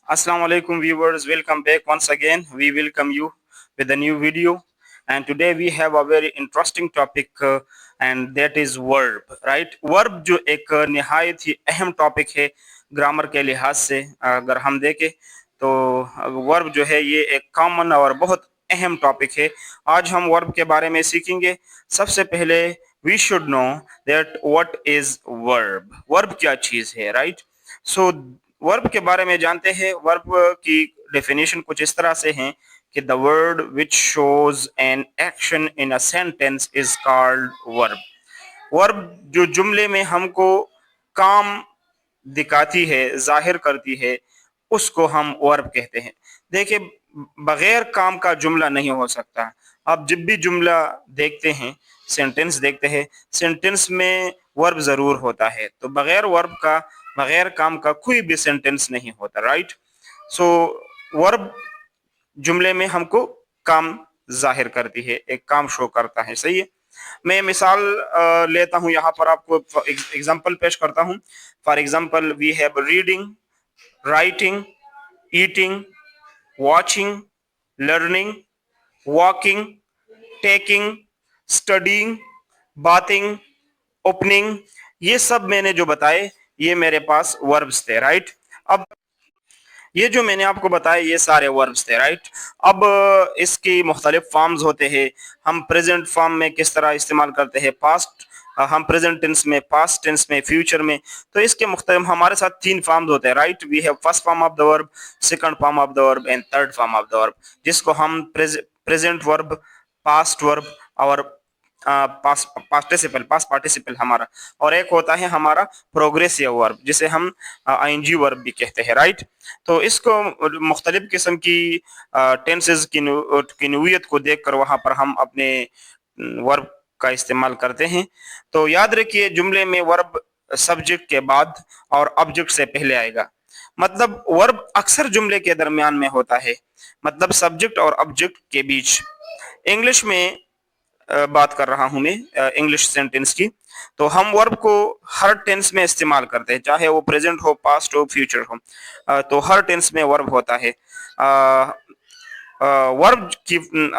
Assalamu alaikum viewers, welcome back once again. We welcome you with a new video, and today we have a very interesting topic and that is verb, right? Verb जो एक निहायत ही अहम topic है grammar के लिहाज से अगर हम देखें तो वर्ब जो है ये एक कॉमन और बहुत अहम टॉपिक है। आज हम वर्ब के बारे में सीखेंगे। सबसे पहले we should know that what is verb. Verb क्या चीज़ है, राइट? सो वर्ब के बारे में जानते हैं। वर्ब की डेफिनेशन कुछ इस तरह से है कि the word which shows an action in a sentence is called verb. Verb जो जुमले में हमको काम दिखाती है, जाहिर करती है, उसको हम वर्ब कहते हैं। देखिए, बगैर काम का जुमला नहीं हो सकता। आप जब भी जुमला देखते हैं, सेंटेंस देखते हैं, सेंटेंस में वर्ब जरूर होता है। तो बगैर वर्ब का, बगैर काम का कोई भी सेंटेंस नहीं होता, राइट? सो वर्ब जुमले में हमको काम जाहिर करती है, एक काम शो करता है, सही है। मैं मिसाल लेता हूं, यहाँ पर आपको एग्जांपल पेश करता हूं। For example we have reading, writing, eating, watching, learning, walking, taking, studying, bathing, opening. ये सब मैंने जो बताए ये मेरे पास वर्ब्स थे, राइट? अब ये जो मैंने आपको बताया ये सारे वर्ब्स थे, राइट? अब इसकी मुख्तलिफ फॉर्म्स होते हैं। हम प्रेजेंट फॉर्म में किस तरह इस्तेमाल करते हैं, पास्ट, हम प्रेजेंट टेंस में, पास्ट टेंस में, फ्यूचर में। तो इसके मुख्तलिफ हमारे साथ तीन फॉर्म्स होते हैं, right? We have first form of the verb, second form of the verb and third form of the verb, जिसको हम प्रेजेंट वर्ब, पास्ट वर्ब और पास्ट पार्टिसिपल, पास्ट पार्टिसिपल हमारा, और एक होता है हमारा प्रोग्रेसिव वर्ब जिसे हम आईएनजी वर्ब भी कहते हैं, राइट? तो इसको मुख्तलिफ किस्म की टेंसेस की नोयत को देखकर वहां पर हम अपने वर्ब का इस्तेमाल करते हैं। तो याद रखिए, जुमले में वर्ब सब्जेक्ट के बाद और ऑब्जेक्ट से पहले आएगा। मतलब वर्ब अक्सर जुमले के दरमियान में होता है, मतलब सब्जेक्ट और ऑब्जेक्ट के बीच। इंग्लिश में बात कर रहा हूं मैं, इंग्लिश सेंटेंस की। तो हम वर्ब को हर टेंस में इस्तेमाल करते हैं, चाहे वो प्रेजेंट हो, पास्ट हो, फ्यूचर हो। तो हर टेंस में वर्ब होता है। वर्ब की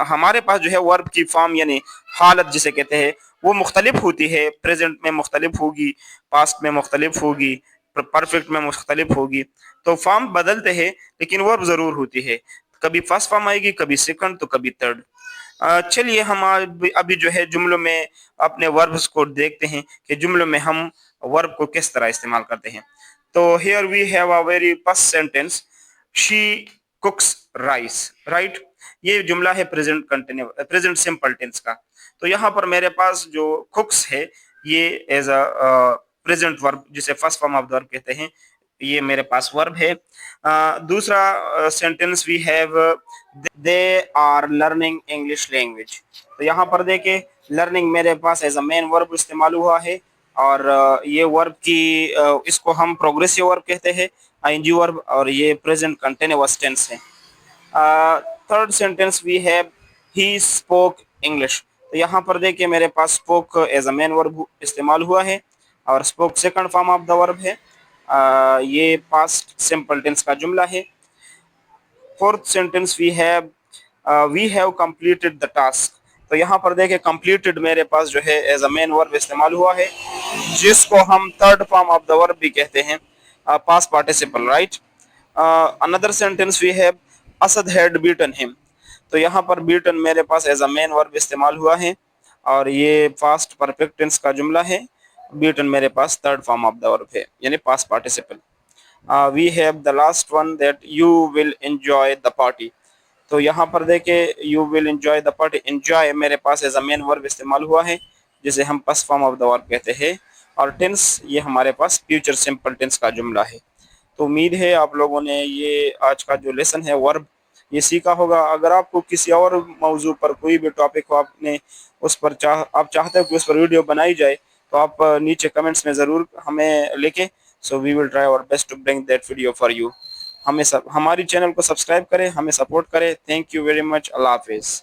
हमारे पास जो है वर्ब की फॉर्म यानी हालत जिसे कहते हैं वो मुख्तलिफ होती है। प्रेजेंट में मुख्तलिफ होगी, पास्ट में मुख्तलिफ होगी, परफेक्ट में मुख्तलिफ होगी। तो फॉर्म बदलते हैं लेकिन वर्ब जरूर होती है। कभी फर्स्ट फॉर्म आएगी, कभी सेकंड, तो कभी थर्ड। चलिए हम अभी जो है जुमलों में अपने वर्ब्स को देखते हैं कि जुमलों में हम वर्ब को किस तरह इस्तेमाल करते हैं। तो here we have a very first sentence, she cooks rice, right? ये जुमला है present continue, present simple tense का। तो यहाँ पर मेरे पास जो कुक्स है ये एज अ प्रेजेंट वर्ब जिसे first form of the verb कहते हैं, ये मेरे पास वर्ब है। दूसरा sentence we have they are learning English language. तो यहाँ पर देखे लर्निंग मेरे पास एज अ मेन वर्ब इस्तेमाल हुआ है, और ये वर्ब की इसको हम प्रोग्रेसिव वर्ब कहते हैं, आईएनजी वर्ब, और ये प्रेजेंट कंटिन्यूअस टेंस है। Third sentence we have he spoke English. तो यहाँ पर देखिए मेरे पास spoke as a main verb इस्तेमाल हुआ है, और spoke second form of the verb है। ये पास्ट सिंपल टेंस का जुमला है। Fourth sentence we have completed the task. तो यहाँ पर देखिए कंप्लीटेड मेरे पास जो है एज अ मेन वर्ब इस्तेमाल हुआ है, जिसको हम third form of the verb भी कहते हैं, past participle, right? Another sentence we have Asad had beaten him. तो यहाँ पर बीटन मेरे पास एज अ मेन वर्ब इस्तेमाल हुआ है, और ये पास्ट परफेक्ट टेंस का जुमला है। बीटन मेरे पास third form of the verb है यानी past participle. We have the last one that you will enjoy the party. तो यहाँ पर देखे you will enjoy the party, enjoy मेरे पास एज अ मेन वर्ब इस्तेमाल हुआ है, जिसे हम first form of the verb कहते हैं, और टेंस ये हमारे पास फ्यूचर सिंपल टेंस का जुमला है। तो उम्मीद है आप लोगों ने ये आज का जो लेसन है वर्ब ये सीखा होगा। अगर आपको किसी और मौजू पर कोई भी टॉपिक हो, आपने उस पर आप चाहते हो कि उस पर वीडियो बनाई जाए, तो आप नीचे कमेंट्स में ज़रूर हमें लिखें। So we will try our best to bring that video for you. हमें हमारी चैनल को सब्सक्राइब करें, हमें सपोर्ट करें। Thank you very much. अल्लाह हाफिज़।